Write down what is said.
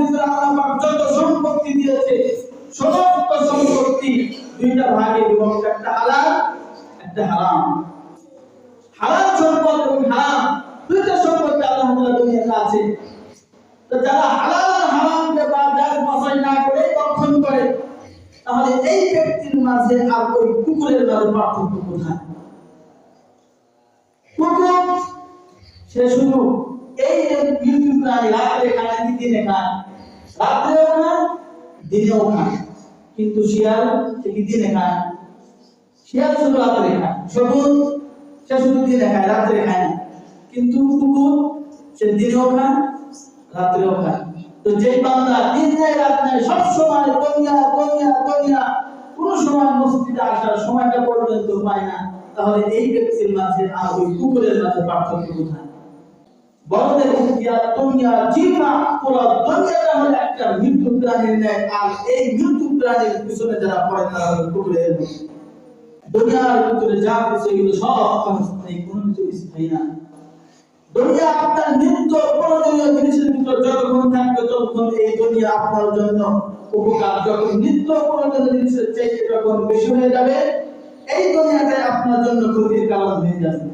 ভিতরে আল্লাহ পাক যত সম্পত্তি দিয়েছে সমস্ত সম্পত্তি দুইটা ভাগে বিভক্ত, একটা হালাল একটা হারাম। হালাল সম্পদ এবং হারাম দুইটা সম্পত্তি আল্লাহ তাআলা দুনিয়াতে আছে। তো যারা হালাল আর হারামকে বাজার বাছাই না করে রক্ষণ করে, তাহলে এই ব্যক্তির মাঝে আর ওই কুকুরের মাঝে পার্থক্য কোথায়? কুকুর সে শুধু এই যে মৃত্যু প্রাণী রাত্রে খায় কি দিনে খায়? রাত্রেও খায় দিনেও খায়। কিন্তু শিয়াল সে কি দিনে খায়? শিয়াল শুধু রাত্রে খায়। সবুজ সে শুধু দিনে খায়, রাত্রে খায় না। কিন্তু কুকুর সে দিনেও খায় রাত্রেও খায়। তো যে বান্দা দিন নাই রাত নাই সব সময় দুনিয়া দুনিয়া দুনিয়া, কোন সময় মসজিদে আসার সময়টা পর্যন্ত পায় না, তাহলে এই ব্যক্তির মাঝে আর ওই কুকুরের মাঝে পার্থক্য কোথায়? বড়দের দুনিয়া দুনিয়া জীবনা পুরো দুনিয়াটা হলো একটা মৃত্যু প্রাণীর ন্যায়, আর এই মৃত্যু প্রাণীর পিছনে যারা পড়ে তারা হলো কুকুরের মতো। দুনিয়ার ভিতরে যা কিছু এগুলো সব ক্ষণস্থায়ী, কোনো কিছু স্থায়ী না। দুনিয়া আপনার নিত্য প্রয়োজনীয় জিনিসের ভিতর যতক্ষণ থাকবে ততক্ষণ এই দুনিয়া আপনার জন্য উপকার। যখন নিত্য প্রয়োজনীয় জিনিসের চাইতে যখন বেশি হয়ে যাবে, এই দুনিয়াতে আপনার জন্য ক্ষতির কারণ হয়ে যাবে।